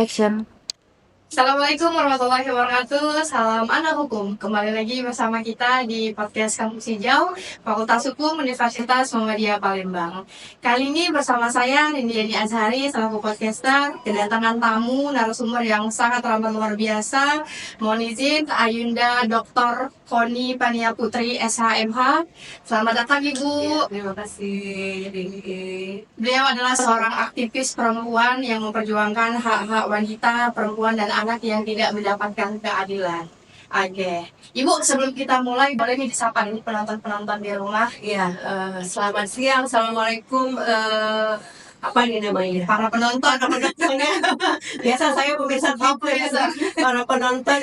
Action. Assalamualaikum warahmatullahi wabarakatuh. Salam anak hukum. Kembali lagi bersama kita di podcast Kampus Hijau, Fakultas Hukum Universitas Muhammadiyah Palembang. Kali ini bersama saya Nindiyani Azhari selaku podcaster, kedatangan tamu narasumber yang sangat ramah luar biasa. Mohon izin Ayunda Dr. Koni Pania Putri SHMH. Selamat datang Ibu. Terima kasih. Beliau adalah seorang aktivis perempuan yang memperjuangkan hak-hak wanita, perempuan, dan anak yang tidak mendapatkan keadilan. Oke, Ibu, sebelum kita mulai, boleh nih disapa nih penonton-penonton di rumah. Ya, selamat siang. Assalamualaikum. Apa ini namanya? Para penonton. Biasa saya pemirsa TV. Para penonton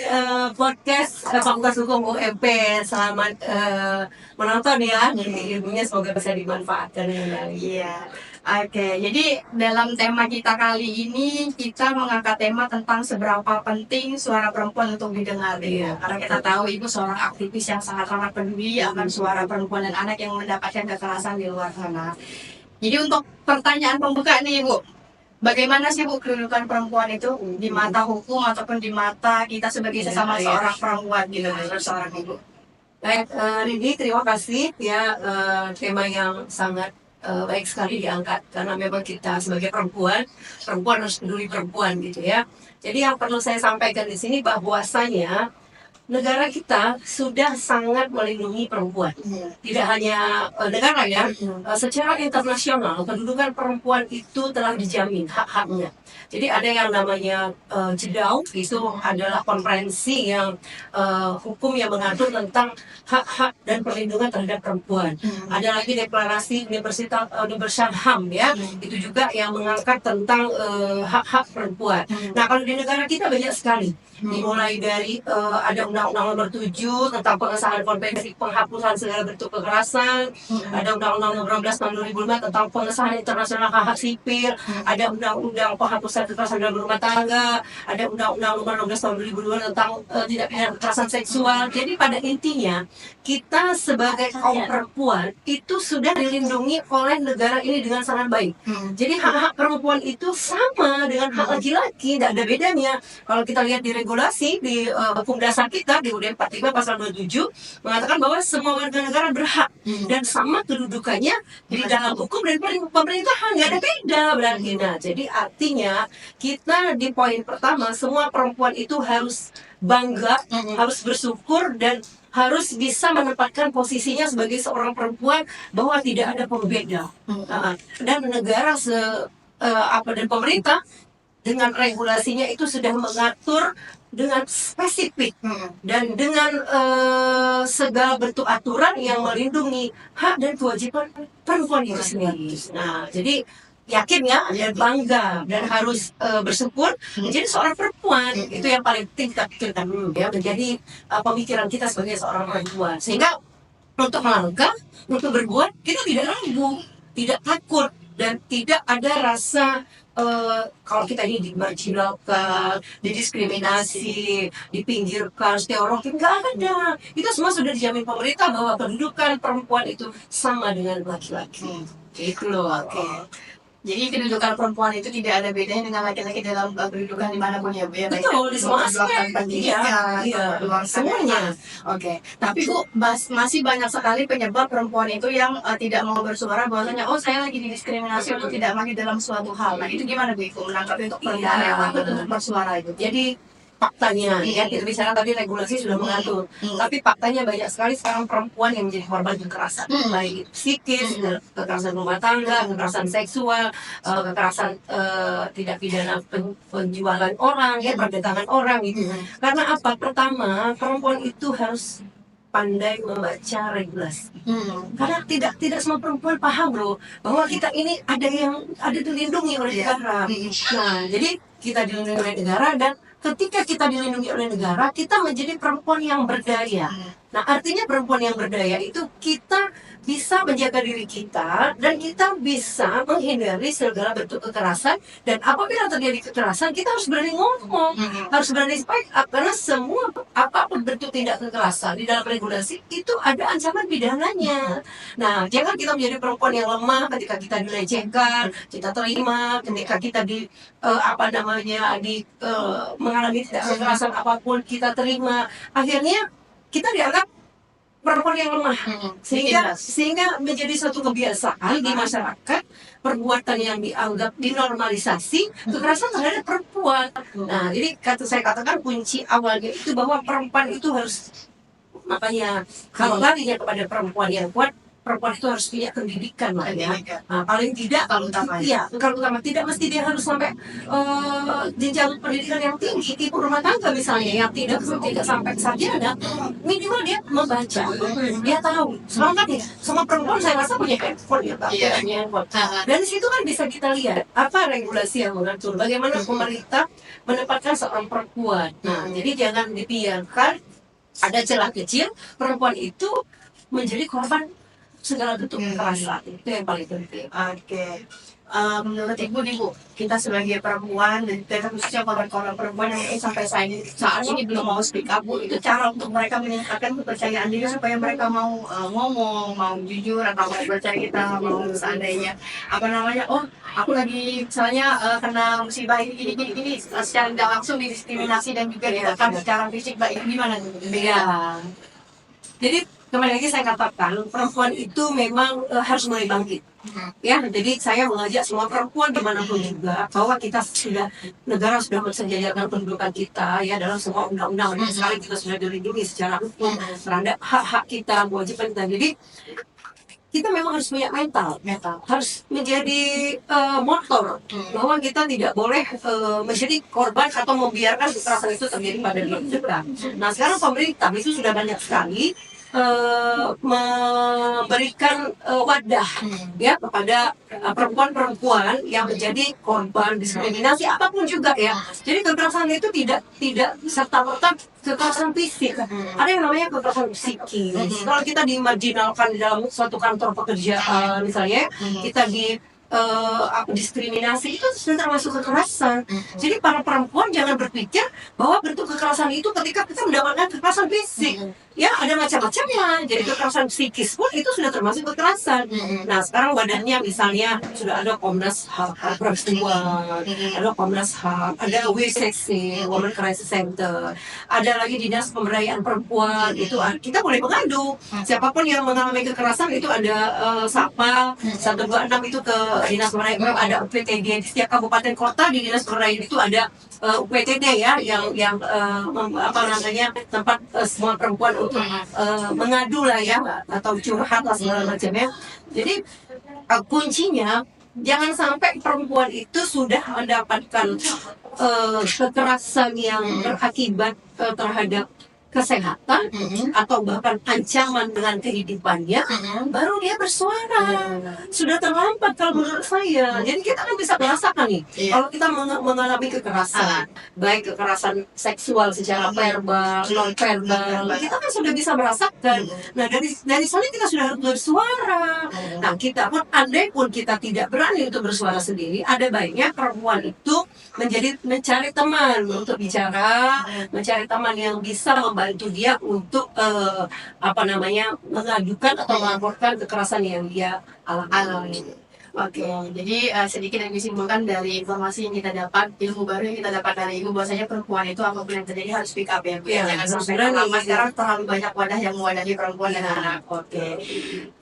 podcast Fakultas Hukum UMP. Selamat menonton ya. Ilmunya semoga bisa dimanfaatkan dengan baik. Iya. Oke, jadi dalam tema kita kali ini kita mengangkat tema tentang seberapa penting suara perempuan untuk didengar. Iya. Karena kita tahu Ibu seorang aktivis yang sangat ramah peduli akan suara perempuan dan anak yang mendapatkan kekerasan di luar sana. Jadi untuk pertanyaan pembuka nih Ibu, bagaimana sih Bu kedudukan perempuan itu di mata hukum ataupun di mata kita sebagai sesama seorang perempuan gitu, seorang Ibu? Baik, Rindi, terima kasih ya, tema yang sangat baik sekali diangkat karena memang kita sebagai perempuan harus peduli perempuan gitu ya. Jadi yang perlu saya sampaikan di sini bahwasanya negara kita sudah sangat melindungi perempuan. Tidak hanya negara ya, secara internasional kedudukan perempuan itu telah dijamin hak-haknya. Jadi ada yang namanya JEDAW, itu adalah konferensi yang hukum yang mengatur tentang hak-hak dan perlindungan terhadap perempuan. Ada lagi deklarasi Universal HAM ya, itu juga yang mengangkat tentang hak-hak perempuan. Nah kalau di negara kita banyak sekali, dimulai dari ada Undang-Undang Nomor 7 tentang pengesahan Konvensi Penghapusan Segala Bentuk Kekerasan, ada Undang-Undang Nomor 12 tahun 2005 tentang pengesahan internasional hak-hak sipil, ada Undang-Undang Penghapusan Kekerasan dalam rumah tangga, ada Undang-Undang Nomor 16 tahun 2002 tentang tindak pidana kekerasan seksual. Jadi pada intinya kita sebagai kaum perempuan itu sudah dilindungi oleh negara ini dengan sangat baik. Jadi hak-hak perempuan itu sama dengan hak laki-laki, tidak ada bedanya. Kalau kita lihat di regulasi di hukum dasar kita di UUD 45 pasal 27 mengatakan bahwa semua warga negara berhak dan sama kedudukannya di dalam hukum dan pemerintahan, nggak ada beda berarti. Nah, jadi artinya kita di poin pertama semua perempuan itu harus bangga, harus bersyukur dan harus bisa menempatkan posisinya sebagai seorang perempuan bahwa tidak ada pembeda. Dan negara dan pemerintah dengan regulasinya itu sudah mengatur dengan spesifik dan dengan segala bentuk aturan yang melindungi hak dan kewajiban perempuan itu sendiri. Nah, jadi yakin ya, dan bangga dan harus bersyukur menjadi seorang perempuan. Itu yang paling penting kita pikirkan dulu ya, menjadi pemikiran kita sebagai seorang perempuan. Sehingga untuk melangkah, untuk berbuat, kita tidak ragu, tidak takut, dan tidak ada rasa kalau kita ini dimarginalkan, didiskriminasi, dipinggirkan, stereotip, nggak ada. Itu semua sudah dijamin pemerintah bahwa kedudukan perempuan itu sama dengan laki-laki. Itu loh. Oke. Jadi kedudukan perempuan itu tidak ada bedanya dengan laki-laki dalam kedudukan dimanapun ya Bu ya. Betul, di semua aspek. Iya, semuanya. Oke. Tapi Bu, masih banyak sekali penyebab perempuan itu yang tidak mau bersuara bahwasanya saya lagi didiskriminasi untuk tidak maju dalam suatu hal. Nah itu gimana Bu Ibu menanggapi untuk perempuan yang takut untuk bersuara itu? Jadi faktanya ya, kita bicara tadi regulasi sudah mengatur, tapi faktanya banyak sekali sekarang perempuan yang menjadi korban kekerasan, baik psikis, kekerasan rumah tangga, kekerasan seksual, kekerasan tidak pidana penjualan orang, ya perdagangan orang gitu. Karena apa? Pertama, perempuan itu harus pandai membaca regulasi. Karena tidak semua perempuan paham loh bahwa kita ini ada dilindungi oleh negara. Nah, jadi kita dilindungi oleh negara dan ketika kita dilindungi oleh negara, kita menjadi perempuan yang berdaya. Nah, artinya perempuan yang berdaya itu kita bisa menjaga diri kita dan kita bisa menghindari segala bentuk kekerasan, dan apabila terjadi kekerasan kita harus berani ngomong, harus berani speak up, karena semua apapun bentuk tindak kekerasan di dalam regulasi itu ada ancaman pidananya. Nah, jangan kita menjadi perempuan yang lemah ketika kita dilecehkan, kita terima, ketika kita mengalami tidak kekerasan apapun kita terima, akhirnya kita dianggap perempuan yang lemah, sehingga menjadi suatu kebiasaan di masyarakat, perbuatan yang dianggap dinormalisasi, kekerasan terhadap perempuan. Nah, jadi saya katakan kunci awalnya itu bahwa perempuan itu harus, makanya kalau larinya kepada perempuan yang kuat, perempuan itu harus punya pendidikan lah ya. Nah, paling tidak kalau utama tidak mesti dia harus sampai jenjang pendidikan yang tinggi, ibu rumah tangga misalnya yang tidak sampai sarjana, minimal dia membaca, dia tahu. Semangat ya, sama perempuan saya rasa punya handphone ya, dan di situ kan bisa kita lihat apa regulasi yang mengatur, bagaimana pemerintah menempatkan seorang perempuan. Nah, jadi jangan dibiarkan ada celah kecil perempuan itu menjadi korban segala bentuk kekerasan. Itu yang paling penting. Oke. Menurut Ibu nih Bu, kita sebagai perempuan dan kita khususnya korban-korban perempuan yang sampai saat ini belum mau speak up Bu, itu cara untuk mereka meningkatkan kepercayaan diri supaya mereka mau ngomong, mau jujur atau mau bercerita, mau seandainya oh aku lagi misalnya kena musibah ini secara tidak langsung didiskriminasi dan juga ditekan secara fisik, Mbak, ini gimana tuh? Iya. Jadi kembali lagi saya katakan perempuan itu memang harus mulai bangkit. Ya, jadi saya mengajak semua perempuan dimanapun juga bahwa kita negara sudah mensejajarkan pendudukan kita ya dalam semua undang-undang. Sekali kita sudah dilindungi secara hukum terhadap hak-hak kita, kewajiban kita. Jadi kita memang harus punya mental, harus menjadi motor bahwa kita tidak boleh menjadi korban atau membiarkan kekerasan itu terjadi pada diri kita. Nah, sekarang pemerintah itu sudah banyak sekali memberikan wadah ya kepada perempuan-perempuan yang menjadi korban diskriminasi apapun juga ya. Jadi kekerasan itu tidak serta-merta kekerasan fisik. Ada yang namanya kekerasan psikis. Kalau kita dimarginalkan di dalam suatu kantor pekerjaan misalnya, kita diskriminasi, itu sudah termasuk kekerasan. Jadi para perempuan jangan berpikir bahwa bentuk kekerasan itu ketika kita mendapatkan kekerasan fisik. Ya, ada macam-macamnya. Jadi kekerasan psikis pun itu sudah termasuk kekerasan. Nah, sekarang wadahnya misalnya sudah ada Komnas HAM Perempuan, ada Komnas HAM, ada WCC, Women Crisis Center, ada lagi Dinas Pemberdayaan Perempuan. Itu kita boleh mengadu. Siapapun yang mengalami kekerasan itu ada SAPA 126 itu ke Dinas Pemberdayaan Perempuan, ada UPTD di setiap kabupaten kota. Di Dinas Pemberdayaan itu ada UPTD ya yang tempat semua perempuan untuk mengadu lah ya atau curhat lah segala macamnya. Jadi kuncinya jangan sampai perempuan itu sudah mendapatkan kekerasan yang berakibat terhadap kesehatan atau bahkan ancaman dengan kehidupannya, baru dia bersuara. Sudah terlambat kalau menurut saya. Jadi kita kan bisa merasakan nih, kalau kita mengalami kekerasan, baik kekerasan seksual secara verbal, non verbal, kita kan sudah bisa merasakan. Nah, dari sana kita sudah harus bersuara. Nah, kita pun andai pun kita tidak berani untuk bersuara sendiri, ada baiknya perempuan itu mencari teman untuk bicara, mencari teman yang bisa membantu dia untuk mengadukan atau melaporkan kekerasan yang dia alami. Oke, jadi sedikit yang disimpulkan dari informasi yang kita dapat, ilmu baru yang kita dapat dari Ibu, bahwasanya perempuan itu apapun yang terjadi harus speak up ya, Bu. Jangan sampai lama sekarang terlalu banyak wadah yang mewadahi perempuan dan anak. Oke.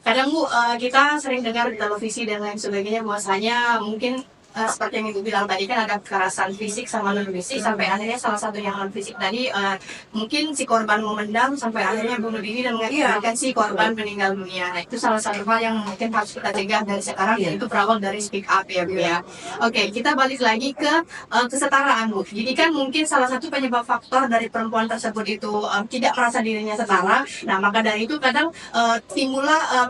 Kadang Bu, kita sering dengar di televisi dan lain sebagainya bahwasanya mungkin seperti yang Ibu bilang tadi kan ada kekerasan fisik sama non fisik, sampai akhirnya salah satu yang non fisik tadi mungkin si korban memendam sampai akhirnya bunuh diri dan mengakibatkan si korban meninggal dunia. Nah, itu salah satu hal yang mungkin harus kita cegah dari sekarang, yaitu berawal dari speak up ya Bu ya. Oke, kita balik lagi ke kesetaraan Bu. Jadi kan mungkin salah satu penyebab faktor dari perempuan tersebut itu tidak merasa dirinya setara. Nah, maka dari itu kadang timbullah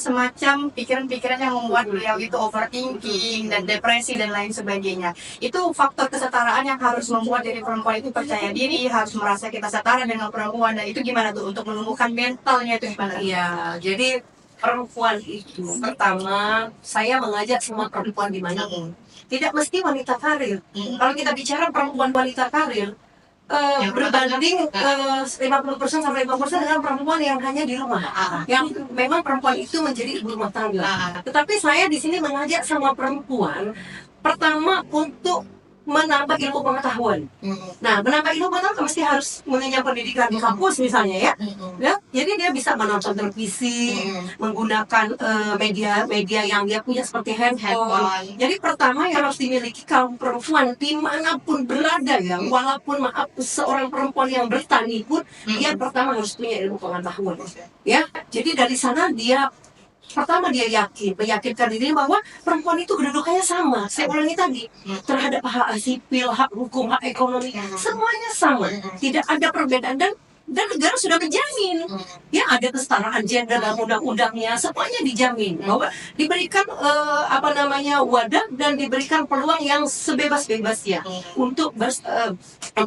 semacam pikiran-pikiran yang membuat beliau itu overthinking dan depresi diskriminasi dan lain sebagainya. Itu faktor kesetaraan yang harus membuat diri perempuan itu percaya diri, harus merasa kita setara dengan perempuan. Dan itu gimana tuh untuk menumbuhkan mentalnya itu gimana? Iya, jadi perempuan itu pertama saya mengajak semua perempuan dimanapun, tidak mesti wanita karir. Kalau kita bicara perempuan wanita karir, berbanding 50% sampai 50% dengan perempuan yang hanya di rumah, yang memang perempuan itu menjadi ibu rumah tangga. Tetapi saya di sini mengajak sama perempuan pertama untuk menambah ilmu pengetahuan. Nah, menambah ilmu pengetahuan mesti harus mengenyam pendidikan di kampus misalnya ya. Ya, jadi dia bisa menonton televisi, menggunakan media-media yang dia punya seperti handphone. Jadi pertama yang harus dimiliki kaum perempuan dimanapun berada ya, walaupun maaf seorang perempuan yang bertani pun dia pertama harus punya ilmu pengetahuan. Ya, jadi dari sana dia pertama dia meyakinkan diri bahwa perempuan itu kedudukannya sama. Saya ulangi tadi, terhadap hak sipil, hak hukum, hak ekonomi, semuanya sama. Tidak ada perbedaan dan negara sudah menjamin ya ada kesetaraan gender dalam undang-undangnya, semuanya dijamin bahwa diberikan wadah dan diberikan peluang yang sebebas-bebasnya untuk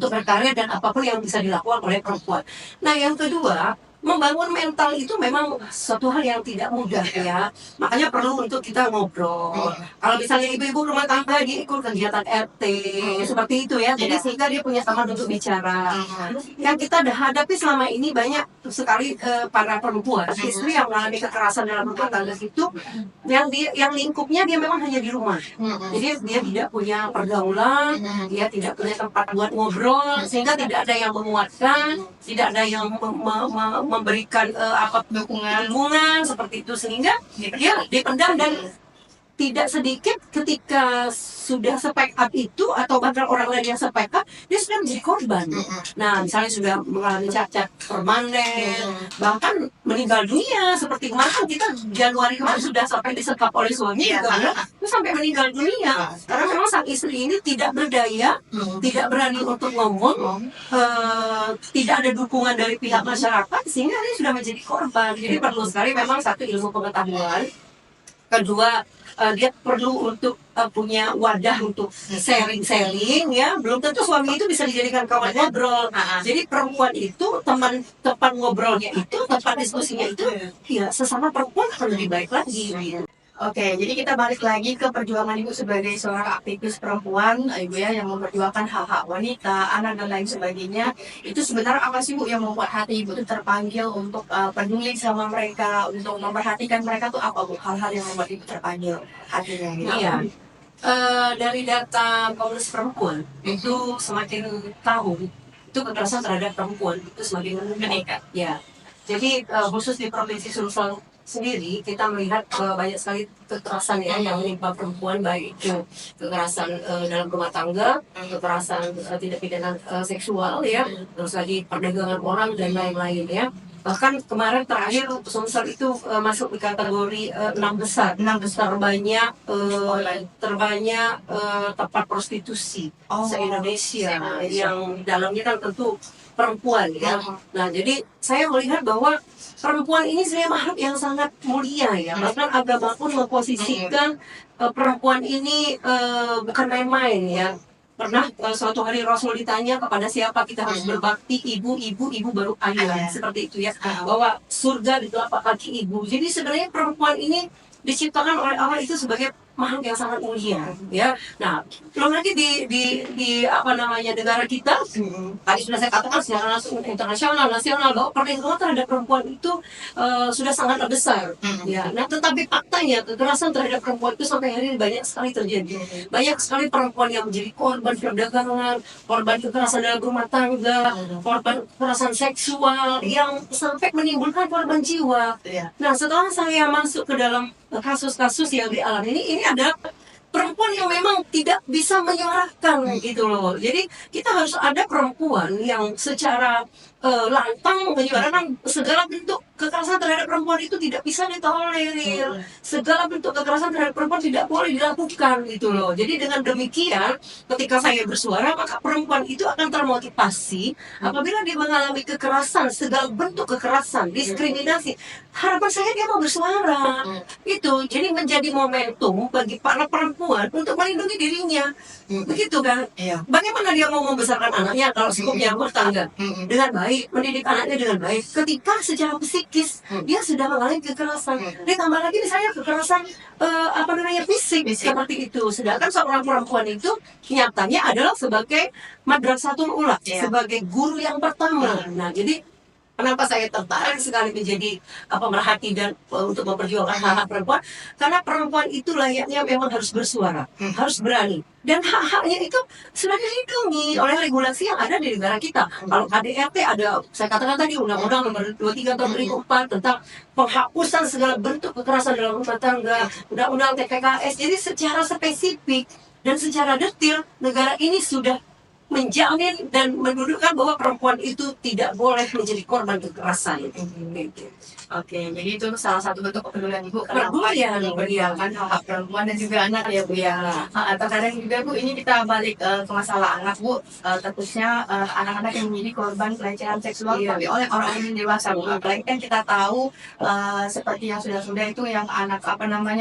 berkarya dan apapun yang bisa dilakukan oleh perempuan. Nah, yang kedua, membangun mental itu memang suatu hal yang tidak mudah ya, makanya perlu untuk kita ngobrol. Kalau misalnya ibu-ibu rumah tangga dia ikut kegiatan RT seperti itu ya, jadi sehingga dia punya teman untuk bicara. Yang kita hadapi selama ini banyak sekali para perempuan istri yang mengalami kekerasan dalam rumah tangga itu, yang lingkupnya dia memang hanya di rumah, jadi dia tidak punya pergaulan, dia tidak punya tempat buat ngobrol, sehingga tidak ada yang menguatkan, tidak ada yang memberikan dukungan seperti itu, sehingga dia dipendam. Dan tidak sedikit ketika sudah speak up itu atau bahkan orang lain yang speak up, dia sudah menjadi korban. Nah, misalnya sudah mengalami cacat permanen, bahkan meninggal dunia. Seperti kemarin kita Januari kemarin sudah sampai disekap oleh suami juga, itu sampai meninggal dunia karena memang sang istri ini tidak berdaya, tidak berani untuk ngomong, tidak ada dukungan dari pihak masyarakat, sehingga dia sudah menjadi korban. Jadi perlu sekali memang satu, ilmu pengetahuan. Kedua, dia perlu untuk punya wadah untuk sharing ya. Belum tentu suami itu bisa dijadikan kawan ngobrol. Jadi perempuan itu tempat ngobrolnya itu, tempat diskusinya itu ya sesama perempuan akan lebih baik lagi. Oke, jadi kita balik lagi ke perjuangan Ibu sebagai seorang aktivis perempuan, Ibu ya, yang memperjuangkan hak-hak wanita, anak dan lain sebagainya. Itu sebenarnya apa sih Bu yang membuat hati Ibu itu terpanggil untuk peduli sama mereka, untuk memperhatikan mereka tuh apa Bu? Hal-hal yang membuat Ibu terpanggil hatinya gitu. Iya. Dari data Komnas Perempuan itu semakin tahun itu kekerasan terhadap perempuan itu semakin meningkat. Ya. Jadi khusus di Provinsi Sulsel sendiri kita melihat banyak sekali kekerasan ya yang menimpa perempuan, baik itu kekerasan dalam rumah tangga, kekerasan tindak pidana seksual ya, terus lagi perdagangan orang dan lain-lain ya. Bahkan kemarin terakhir Sumsel itu masuk di kategori 6 besar terbanyak tempat prostitusi se-Indonesia, yang dalamnya kan tentu perempuan ya. Nah, jadi saya melihat bahwa perempuan ini sebenarnya makhluk yang sangat mulia ya. Bahkan agama pun memposisikan perempuan ini bukan main-main ya. Pernah suatu hari Rasul ditanya kepada siapa kita harus berbakti, ibu baru ayah, seperti itu ya. Bahwa surga di telapak kaki ibu. Jadi sebenarnya perempuan ini diciptakan oleh Allah itu sebagai makhluk yang sangat mulia ya. Nah, belum lagi di negara kita, tadi sudah saya katakan secara internasional, nasional, bahwa perlindungan terhadap perempuan itu sudah sangat besar ya. Nah, tetapi faktanya kekerasan terhadap perempuan itu sampai hari ini banyak sekali terjadi. Banyak sekali perempuan yang menjadi korban perdagangan, korban kekerasan dalam rumah tangga, korban kekerasan seksual yang sampai menimbulkan korban jiwa. Nah, setelah saya masuk ke dalam kasus-kasus yang dialami ini ada perempuan yang memang tidak bisa menyuarakan gitu loh. Jadi kita harus ada perempuan yang secara lantang menyuarakan segala bentuk kekerasan terhadap perempuan itu tidak bisa ditolerir. Segala bentuk kekerasan terhadap perempuan tidak boleh dilakukan gitu loh. Jadi dengan demikian ketika saya bersuara, maka perempuan itu akan termotivasi apabila dia mengalami kekerasan, segala bentuk kekerasan, diskriminasi. Harapan saya dia mau bersuara. Itu jadi menjadi momentum bagi para perempuan untuk melindungi dirinya. Mm. Begitu kan? Iya. Bagaimana dia mau membesarkan anaknya kalau sikapnya rumah tangga dengan baik, mendidik anaknya dengan baik, ketika secara psikis dia sudah mengalami kekerasan. Ditambah lagi misalnya kekerasan fisik seperti itu. Sedangkan seorang perempuan itu nyatanya adalah sebagai madrasatul ula, sebagai guru yang pertama. Nah, jadi kenapa saya tertarik sekali menjadi pemerhati dan untuk memperjuangkan hak-hak perempuan? Karena perempuan itu layaknya memang harus bersuara, harus berani. Dan hak-haknya itu sudah dilindungi oleh regulasi yang ada di negara kita. Kalau KDRT ada, saya katakan tadi Undang-Undang Nomor 23 Tahun 2004 tentang penghapusan segala bentuk kekerasan dalam rumah tangga, Undang-Undang TPKS. Jadi secara spesifik dan secara detail negara ini sudah menjamin dan mendudukkan bahwa perempuan itu tidak boleh menjadi korban kekerasan. Oke, jadi itu salah satu bentuk kepedulian Ibu karena Kepedulian. hak perempuan dan juga anak ya Bu ya. Terkadang juga Bu, ini kita balik ke masalah anak Bu, tentunya anak-anak yang menjadi korban pelecehan seksual tapi oleh orang yang dewasa Bu. Apalagi kan kita tahu seperti yang sudah-sudah itu yang anak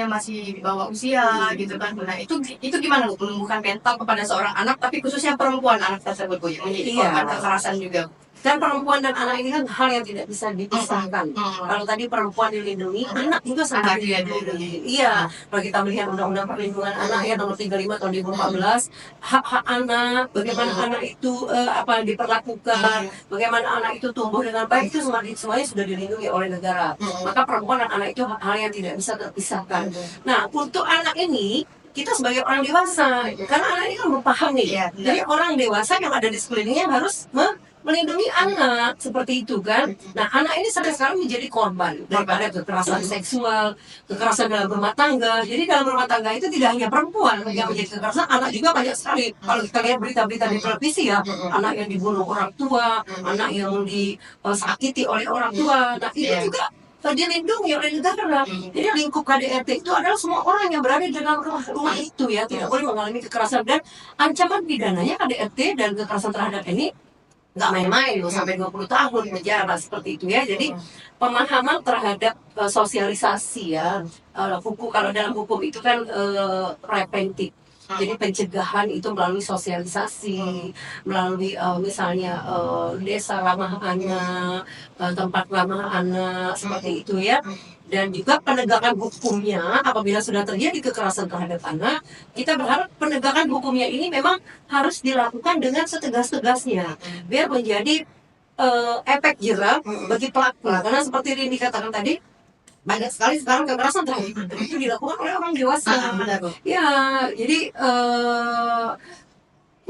masih di bawah usia gitu kan. Nah itu gimana Bu menumbuhkan mental kepada seorang anak tapi khususnya perempuan anak tersebut Bu yang menjadi korban kekerasan juga Bu. Dan perempuan dan anak ini kan hal yang tidak bisa dipisahkan. Kalau tadi perempuan dilindungi, anak juga sangat dilindungi. Iya, kalau kita melihat Undang-Undang Perlindungan Anak ya nomor 35 tahun 2014, hak-hak anak, bagaimana anak itu diperlakukan, bagaimana anak itu tumbuh dengan baik itu semuanya sudah dilindungi oleh negara. Maka perempuan dan anak itu hal yang tidak bisa terpisahkan. Nah, untuk anak ini kita sebagai orang dewasa, karena anak ini kan berpaham nih. Jadi orang dewasa yang ada di sekelilingnya harus melindungi anak seperti itu kan. Nah, anak ini sampai sekarang menjadi korban daripada kekerasan seksual, kekerasan dalam rumah tangga. Jadi dalam rumah tangga itu tidak hanya perempuan yang menjadi kekerasan, anak juga banyak sekali. Kalau kita lihat berita-berita di televisi ya, anak yang dibunuh orang tua, anak yang disakiti oleh orang tua. Nah, itu juga dilindungi oleh negara. Jadi lingkup KDRT itu adalah semua orang yang berada di dalam rumah itu ya, tidak boleh mengalami kekerasan. Dan ancaman pidananya KDRT dan kekerasan terhadap ini nggak main-main loh, sampai 20 tahun penjara seperti itu ya. Jadi pemahaman terhadap sosialisasi ya, kalau dalam hukum itu kan preventif. Jadi pencegahan itu melalui sosialisasi, melalui misalnya desa ramah anak, tempat ramah anak seperti itu ya. Dan juga penegakan hukumnya apabila sudah terjadi kekerasan terhadap anak, kita berharap penegakan hukumnya ini memang harus dilakukan dengan setegas-tegasnya, biar menjadi efek jerah bagi pelaku. Karena seperti yang dikatakan tadi, banyak sekali sekarang kekerasan terhadap anak itu dilakukan oleh orang dewasa. Ya, jadi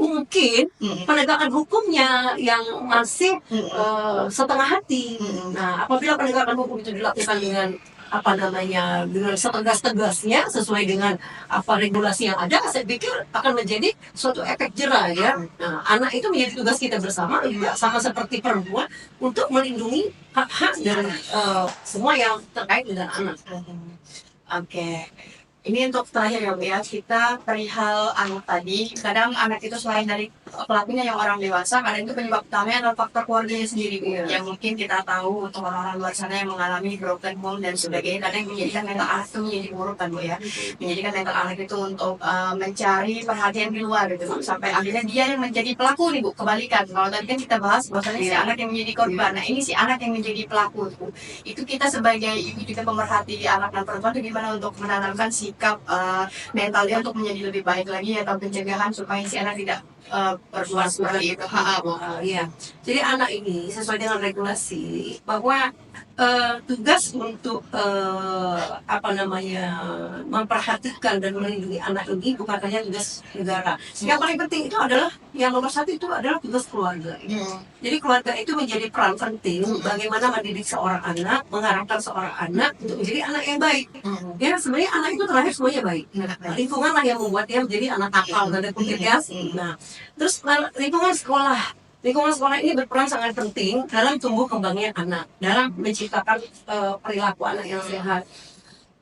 mungkin penegakan hukumnya yang masih setengah hati. Nah, apabila penegakan hukum itu dilakukan dengan dengan setegas-tegasnya sesuai dengan regulasi yang ada, saya pikir akan menjadi suatu efek jerah ya. Nah, anak itu menjadi tugas kita bersama juga sama seperti perempuan untuk melindungi hak-hak dari semua yang terkait dengan anak. Oke. Ini untuk terakhir ya Bu ya, kita perihal anak tadi. Kadang anak itu selain dari pelakunya yang orang dewasa, kadang itu penyebab utamanya adalah faktor keluarganya sendiri Bu. Yang mungkin kita tahu untuk orang-orang luar sana yang mengalami broken home dan sebagainya, kadang menjadikan mental anak itu menjadi buruk kan Bu ya. Menjadikan mental anak itu untuk mencari perhatian di luar gitu. Sampai akhirnya dia yang menjadi pelaku nih Bu, kebalikan. Kalau tadi kan kita bahas bahwasanya si anak yang menjadi korban. Nah ini si anak yang menjadi pelaku Bu. Itu kita sebagai ibu juga pemerhati anak dan perempuan itu gimana untuk menanamkan sikap mental dia untuk menjadi lebih baik lagi atau pencegahan supaya si anak tidak berbuat seperti itu. Iya. Jadi anak ini sesuai dengan regulasi bahwa tugas untuk memperhatikan dan melindungi anak ini bukan hanya tugas negara. Yang paling penting itu adalah yang nomor satu itu adalah tugas keluarga. Jadi keluarga itu menjadi peran penting bagaimana mendidik seorang anak, mengarahkan seorang anak untuk menjadi anak yang baik. Ya sebenarnya anak itu terakhir semuanya baik. Lingkungan lah yang membuat dia menjadi anak akal dan kutip ya. Nah, terus lingkungan sekolah. Lingkungan sekolah ini berperan sangat penting dalam tumbuh kembangnya anak, dalam menciptakan perilaku anak yang sehat.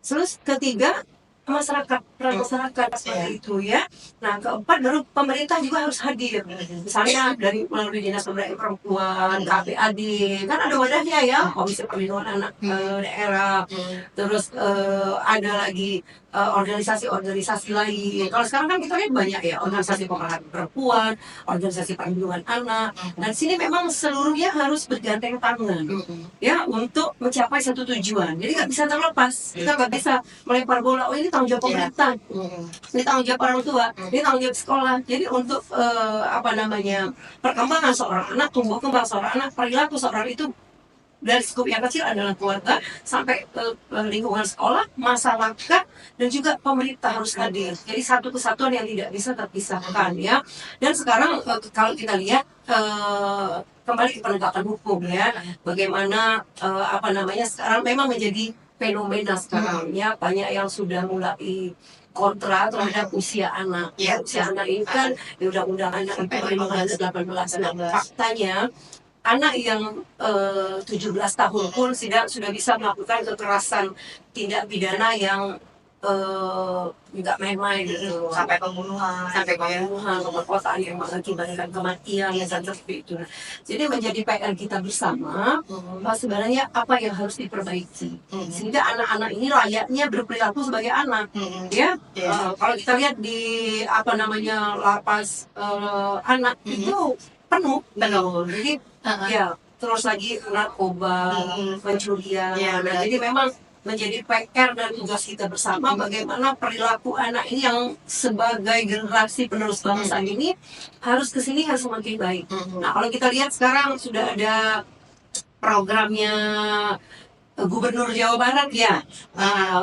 Terus ketiga, masyarakat, peran masyarakat seperti itu ya. Nah, keempat baru pemerintah juga harus hadir. Misalnya dari melalui Dinas Pemberdayaan Perempuan, KPAD, kan ada wadahnya ya, Komisi Perlindungan Anak Daerah. Terus ada lagi organisasi-organisasi lain. Kalau sekarang kan kita lihat banyak ya, organisasi pemerhatian perempuan, organisasi perlindungan anak. Dan sini memang seluruhnya harus bergandeng tangan ya untuk mencapai satu tujuan. Jadi nggak bisa terlepas. Kita nggak bisa melempar bola. Oh, ini tanggung jawab pemerintah, ini tanggung jawab orang tua, ini tanggung jawab sekolah. Jadi untuk perkembangan seorang anak, tumbuh kembang seorang anak, perilaku seorang itu dari skup yang kecil adalah keluarga sampai ke lingkungan sekolah, masyarakat, dan juga pemerintah harus hadir. Jadi satu kesatuan yang tidak bisa terpisahkan ya. Dan sekarang kalau kita lihat kembali ke penegakan hukum ya, bagaimana sekarang memang menjadi fenomena sekarang ya, banyak yang sudah mulai kontra terhadap usia anak. Ya, usia anak ini kan di Undang-Undang Anak itu 18. Nah, faktanya anak yang 17 tahun pun sudah bisa melakukan kekerasan tindak pidana yang nggak main-main gitu, sampai pembunuhan, pemerkosaan yang mengakibatkan kematian dan seperti itu. Jadi menjadi PR kita bersama sebenarnya apa yang harus diperbaiki sehingga anak-anak ini layaknya berperilaku sebagai anak ya. Kalau kita lihat di lapas anak itu penuh. Jadi ya terus lagi narkoba, pencurian. Nah, jadi memang menjadi PR dan tugas kita bersama bagaimana perilaku anak ini yang sebagai generasi penerus bangsa ini harus kesini harus semakin baik. Nah, kalau kita lihat sekarang sudah ada programnya Gubernur Jawa Barat ya,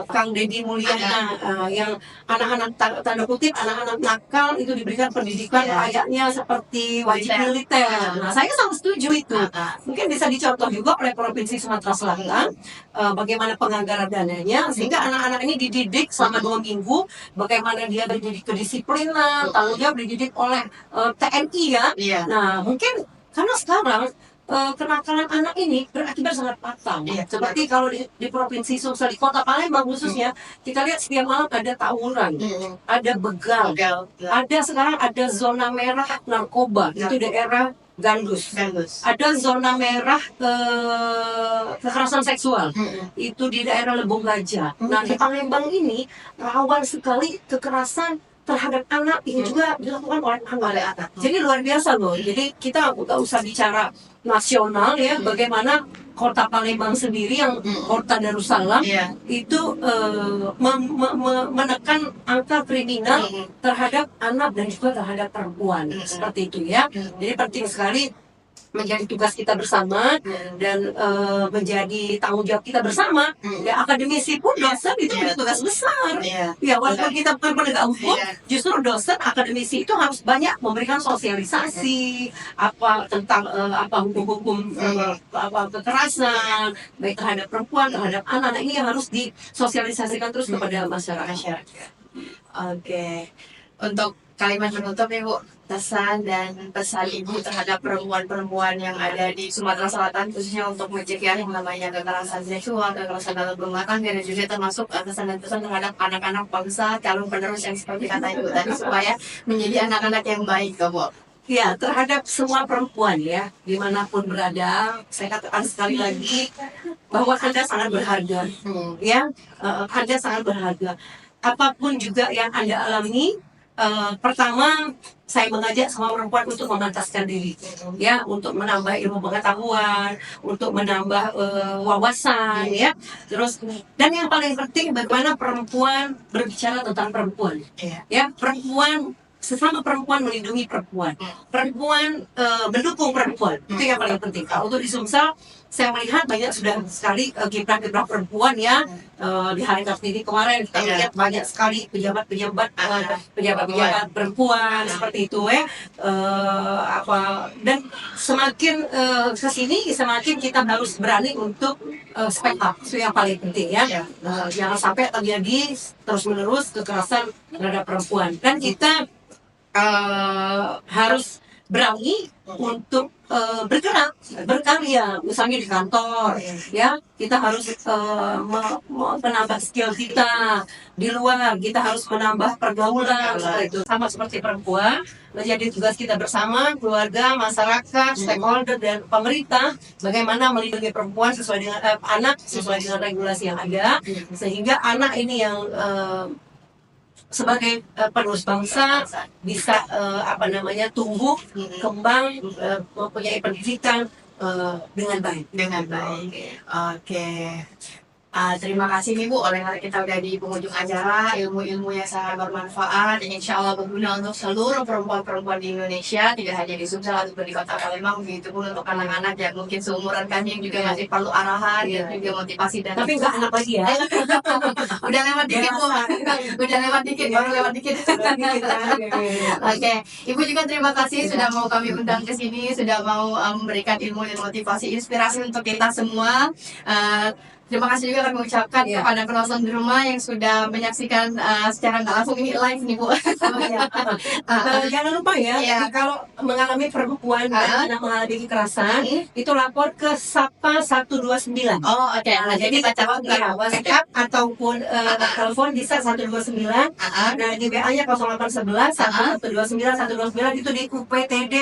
Kang Deddy Mulyana, yang anak-anak tanda kutip anak-anak nakal itu diberikan pendidikan layaknya seperti wajib militer. Nah, saya sangat setuju itu. Mungkin bisa dicontoh juga oleh Provinsi Sumatera Selatan, bagaimana penganggaran dananya sehingga anak-anak ini dididik selama 2 minggu, bagaimana dia dididik kedisiplinan, tanggung jawab dididik oleh TNI ya. Nah, mungkin karena sekarang kenakalan anak ini berakibat sangat fatal. Seperti kalau di Provinsi Sulsel, di Kota Palembang khususnya, kita lihat setiap malam ada tawuran, ada begal, sekarang ada zona merah narkoba, itu daerah Gandus. Ada zona merah kekerasan seksual, itu di daerah Lebong Gajah. Nah, di Palembang ini rawan sekali kekerasan terhadap anak ini juga dilakukan oleh anak. Jadi luar biasa loh. Jadi kita nggak usah bicara nasional ya, bagaimana Kota Palembang sendiri yang Kota Darussalam itu menekan angka kriminal terhadap anak dan juga terhadap perempuan seperti itu ya. Jadi penting sekali menjadi tugas kita bersama dan menjadi tanggung jawab kita bersama. Ya, akademisi pun dosen itu punya tugas besar. Ya, walaupun kita bukan penegak hukum, justru dosen akademisi itu harus banyak memberikan sosialisasi tentang hukum-hukum kekerasan baik terhadap perempuan, terhadap anak. Nah, ini yang harus disosialisasikan terus kepada masyarakat. Oke. Untuk kalimat penutup nih Bu, pesan dan pesan Ibu terhadap perempuan-perempuan yang ada di Sumatera Selatan khususnya untuk mencegah yang namanya kekerasan seksual, kekerasan dalam rumah tangga dan juga termasuk pesan dan pesan terhadap anak-anak bangsa calon penerus yang seperti kata Ibu tadi supaya menjadi anak-anak yang baik Bu. Ya, terhadap semua perempuan ya, dimanapun berada, saya katakan sekali lagi bahwa Anda sangat berharga, ya, Anda sangat berharga. Apapun juga yang Anda alami, pertama saya mengajak semua perempuan untuk memantaskan diri, ya, untuk menambah ilmu pengetahuan, untuk menambah wawasan, ya. Terus dan yang paling penting bagaimana perempuan berbicara tentang perempuan, ya, perempuan. Sesama perempuan melindungi perempuan, perempuan mendukung perempuan, itu yang paling penting. Kalau untuk di Sumsel, saya melihat banyak sudah sekali kiprah-kiprah perempuan ya. Di Hari Kartini kemarin kita lihat banyak sekali pejabat-pejabat perempuan seperti itu ya. Dan semakin kesini semakin kita harus berani untuk speak up, itu yang paling penting ya. Jangan sampai terjadi terus-menerus kekerasan terhadap perempuan. Dan kita harus berani untuk bergerak, berkarya, misalnya di kantor, ya kita harus menambah skill kita di luar, kita harus menambah pergaulan, itu sama seperti perempuan, menjadi tugas kita bersama, keluarga, masyarakat, stakeholder dan pemerintah, bagaimana melindungi perempuan sesuai dengan anak sesuai dengan regulasi yang ada, sehingga anak ini yang sebagai penerus bangsa bisa tumbuh kembang, mempunyai pendidikan dengan baik. Oke. Terima kasih nih Bu, oleh karena kita udah di penghujung acara, ilmu-ilmu yang sangat bermanfaat yang insya Allah berguna untuk seluruh perempuan-perempuan di Indonesia, tidak hanya di Sumsel ataupun di Kota Palembang, begitu pun untuk anak-anak yang mungkin seumuran kami yang juga masih perlu arahan dan juga motivasi dan tapi nggak anak lagi ya. udah lewat dikit Bu, udah lewat dikit, baru lewat dikit. Oke, Ibu juga terima kasih sudah mau kami undang ke sini, sudah mau memberikan ilmu dan motivasi, inspirasi untuk kita semua. Terima kasih juga kami ucapkan kepada penonton di rumah yang sudah menyaksikan secara nggak langsung ini live nih Bu. Jangan lupa ya, kalau mengalami perempuan dan anak mengalami kekerasan, itu lapor ke SAPA 129. Oh oke. Jadi baca WhatsApp ataupun telepon bisa 129. Nah di WA-nya 0811 129 129 itu di UPTD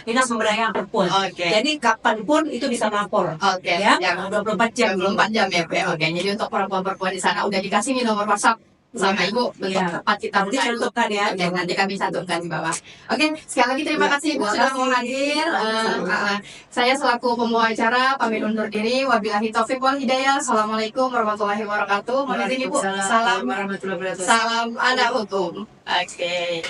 Dinas Pemberdayaan Perempuan. Jadi kapanpun itu bisa melapor. Ya, 24 jam. 24 jam ya. Oke, jadi untuk perempuan-perempuan di sana udah dikasih nih nomor WhatsApp sama Ibu untuk tempat kita nanti cantumkan ya. Oke, nanti kami cantumkan di bawah. Oke, sekali lagi terima kasih Ibu sudah mau hadir. Saya selaku pembawa acara pamit undur diri. Wabillahi taufiq wal hidayah. Assalamualaikum warahmatullahi wabarakatuh. Mohon izin Ibu. Salam warahmatullahi wabarakatuh. Salam anak hukum. Oke.